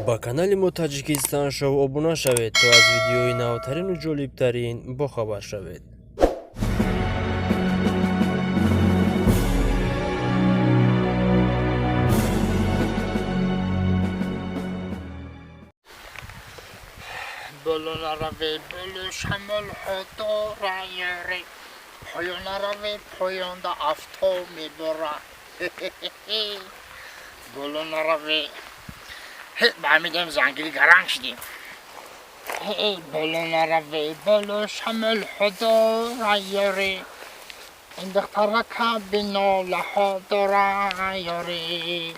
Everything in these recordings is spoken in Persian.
با کانال ما تاجیکستان شو ابونا شوید تا از ویدیوی نوترین و جالبترین با خبر شوید. بلون روی بلوش همال خدا رایری پایان روی پایان دا افتو میبرا بلون روی برمیدیم زنگیری گرنگ شدیم بلون روی بلوش همال خدا رایری این دختر که بینو لحا رایری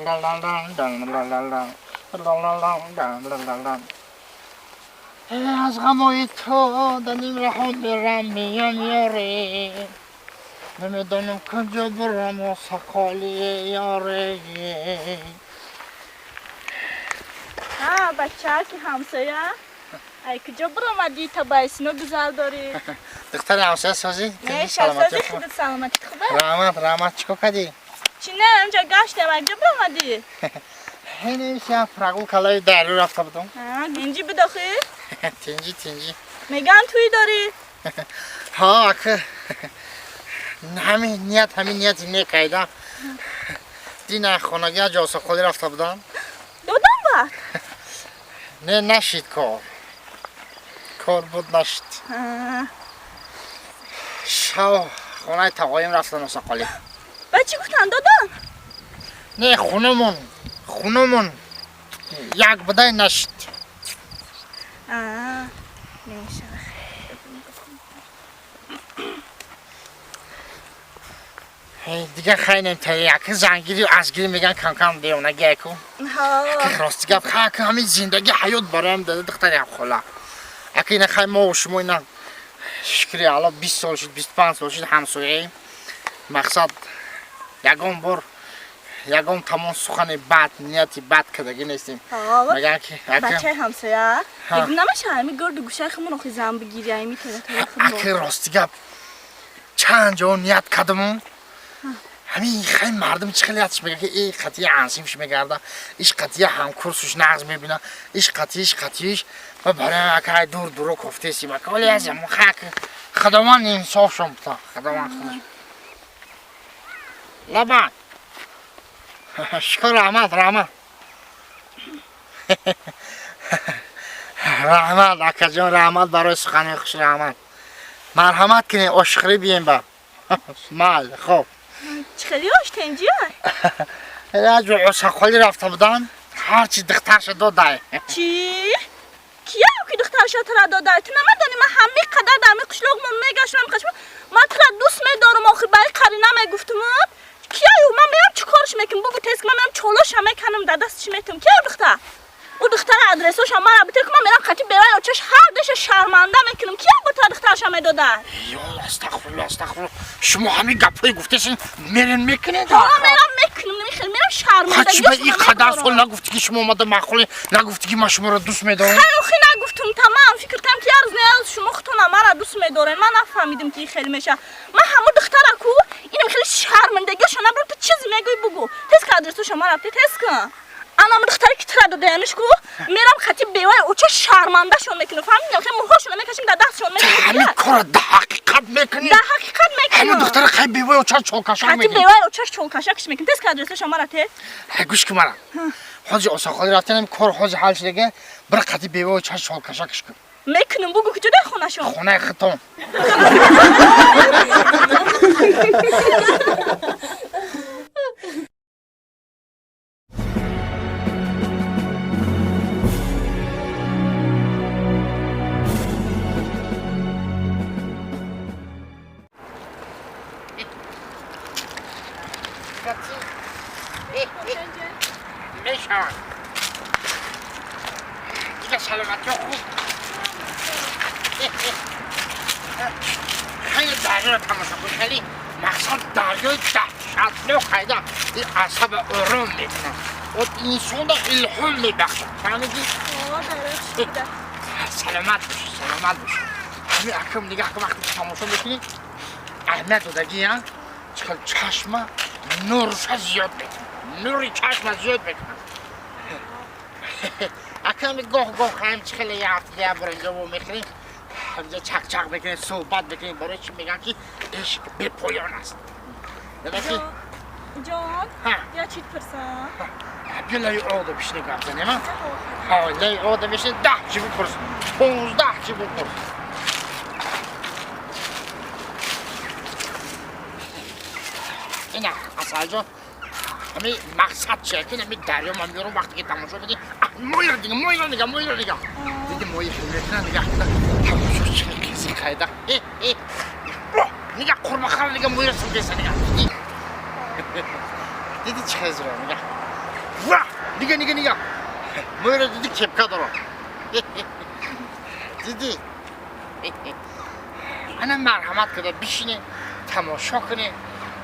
لا لا لا لا لا لا لا لا لا لا از غمای تو داریم راه برم میام یاری نمیدونم کجا برم و سقالی یاری ها بچه ها که همسایه ای کجا برامدی تبایسینو گذار داری دختر همسایه سازی؟ نه سازی خودت سلامتی خوبه؟ رحمت چیکار کردی؟ چی نه اینجا گشتم ای کجا برامدی؟ هنوز فرقو کلای دارو رفته بودم اینجی بداخی؟ تنجی میگن توی داری؟ ها اکه همین نیت نیکایده دین خانگی جا سخالی رفته بودم دادم بعد؟ نه نشید کار بود نشد شو خونه تقایم رفتن و سقالی بچه گفتن دادم؟ نه خونمون یک بوده نشد نمیشه دیگه خیلی نمیتونی یکی زنگیری و ازگیری میگن کم دیونه گه کن که راستی گفت که همین زندگی حیات برایم داده دختری هم خلا اگه اینه خیلی ما و شما اینا شکری الان 20 سال شد 25 سال شد همسایه مقصد یکم تمام سخن بد نیتی بد کدگی نیستیم مگه که بچه همسایه بگم نمیشه همین گرد گوشه خمون آخی زن بگیری همی اگه راستی گفت چند جا نیت کدمون همین خیلی مردم چه خیلی حدش میگه که این قطعی انسیمش میگرده ایش قطعی همکورسش نغز میبینه ایش قطعیش و برای اکه دور کفته سیمه که ولی از همون خدامان انصاف شم بتا خدامان خودش لبن شکر رحمت اکه جان رحمت برای سخنی خوش رحمت مرحمت کنی اشخری بیم با مال خوب چخیلی آش تنجی های؟ از سقالی رفته بودن هرچی دخترش داده چی؟ کیا که دخترش ترا داده؟ تو نمیدانی من همه قدر در همه قشلوغمون میگشتم من ترا دوست میدارم آخه برای قرینه میگفتم کیا من میرم چی کارش میکنم بگو تست که من میرم چولوش هم میکنم در دستش میتونم کیا دختر؟ او دختر ادرسوش هم من رابطه که من میرم خطی بیوی اوچش هر دش شرمنده میکنم کیا با تا دخترش هم میداده؟ یا استغفرالله شما همین گپایی گفتین میکنید من میرم میکنم میرم شرمنده چی به این قدر سال نگفتی که شما اومده مخولی نگفتی که من شما را دوست میدارم خیلی نگفتم تمام فکر کنم که ارز نیاز شما خودتون مرا دوست میدارن من نفهمیدم که خیلی میشه من همون دختر کو اینم خیلی شرمندگی شما برو تو چیزی میگی بگو تست که ادرس شما رفتی تست کن انا من دختری که ترا دادنش کو میرم خطی بیوی اوچه شرمنده شون میکنه فهمیدم خیلی موهاشون میکشیم در دستشون میکنه همین کار در حقیقت میکنی در حقیقت میکنم همین دختر خیلی بیوی اوچه چولکشک خطی میکنی بیوی اوچه چولکشکش میکنه تست که ادرس شما رفتی گوش که مرا حاجی اساقالی رفتن کار حاجی حل شده برای خطی بیوی اوچه چولکشکش کن میکنم بگو که جده خونه شون خونه خطون میشون دیگه سلامتی خوب خیلی دریا رو تماشا کن خیلی مقصد دریای دهشتناک خیلی این اعصاب آرام میکنه و انسان را الهام میبخشه فهمیدی؟ سلامت باشی همین اکرم دیگه که وقتی تماشا میکنی احمد دادگی ها چقدر چشم نورش زیاد بکنه نوری چشم زیاد بکنه اکنون گاه همچه یه برنجه و میخوریم همینجا چک بکنیم صحبت بکنیم برای چی میگن که عشق به پایان است نمیدونی؟ جان ها یا چیت پرسم بیا لای آده بشنه گفت نمیم ها لای آده بشنه 10 چی بپرس 15 چی بپرس اینه اصلا جان همین مقصد چیه که نمی دریا من میارم وقتی که تماشا بدی مویر دیگه دیدی مویر خیلیتنا دیگه تماشا چه کسی قایده نگه قربه خرم دیگه مویر سمتیسه دیدی چه خیزی رو نگه نگه مویر دیدی کپکه دارم دیدی انا مرحمت کده بشینه تماشا کنه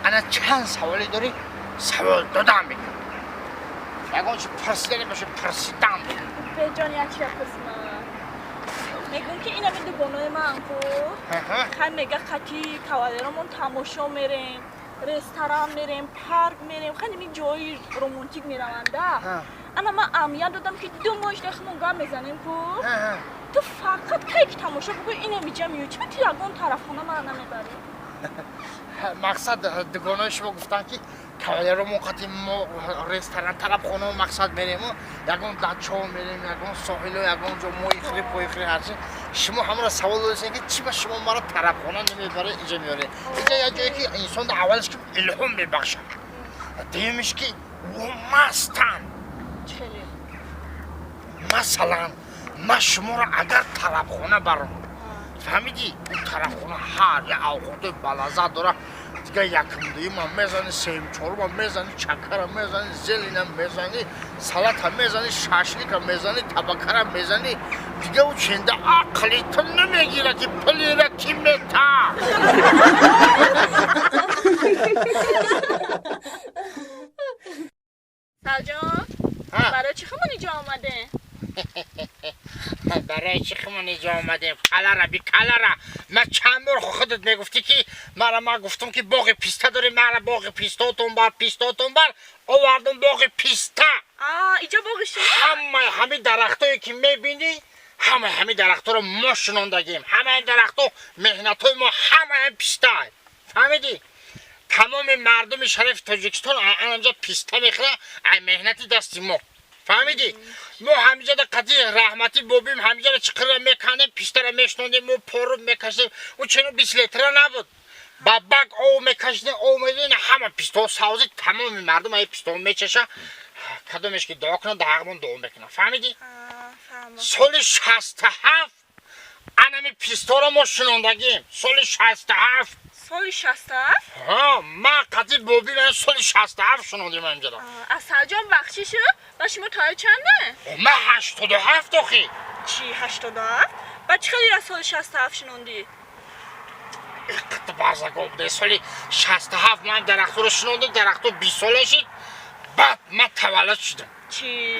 انا چند سوالی داری سوال دادم بگم یکون چه پرسیدنی باشه پرسیدم بگم به جان یا چی پرسم میگم که اینم دوگانه من کو خیلی میگه خطی کاوالرمون تماشا میریم رستوران میریم پارک میریم خیلی می جایی رومانتیک میروند انا من اهمیت دادم که 2 ماه دخمون گام میزنیم کو تو فقط کی تماشا بگو اینو میجم یوتیوب تو یگان طرف خونه من نمیبری مقصد دوگانه شما گفتن که کاوالرمون قطعی ما رستوران طرف خونه مقصد میریم یگان دچو میریم یگان ساحل یگان جو موی خری هرچی شما همه را سوال داشتین که چی با شما ما را طرف خونه نمیبره اینجا میاره اینجا یه جایی که انسان اولش که الهام میبخشه دیمیش که مستن مثلا من شما را اگر طرف خونه برم فهمیدی اون طرف خونه هر یه اوقات بلازت داره دیگه یکم دیگه من میزنی سیم چوربا میزنی چکر میزنی زلینم میزنی سلات هم میزنی شاشلیک هم میزنی تبکر هم میزنی دیگه او چنده عقلی تو نمیگیره که پلی را کی میتا سلجان برای چی خمون اینجا آمده؟ برای چی خمون اینجا آمدیم؟ کلره من چند بار خودت میگفتی که من گفتم که باغ پیستا داریم من باغ پیستاتون بر آوردم باغ پیستا اینجا باغش همه درختایی که میبینی همه درختها رو ما شنوندگیم همه این درختها مهنتای ما همه پیستا فهمیدی؟ تمام مردم شریف تاجیکستان اینجا پیستا میخوره این مهنتی دستی ما فهمیدی؟ ما همینجا در قضیه رحمتی بابیم همینجا چقدر میکنیم پیستا رو میشنونیم و پارو میکشیم اون چنو 20 لیتره نبود بابک او میکشیم او میدونیم همه پیستا سازی تمام مردم این پیستا میچشه کدومش که دعا کنن در همون دعا میکنن فهمیدی؟ سال 67 انمی پیستا رو ما شنوندگیم سال 67 سال 67 ها من قضیه بابی من سال 67 شنوندیم اینجا را از سلجان بخشی شد و شما تای چنده؟ من 87 آخی چی 87؟ و چه خیلی از سال 67 شنوندی؟ قطع بازا گفته سال 67 من درخت رو شنوندم درخت رو 20 ساله شد بعد من تولد شدم چی؟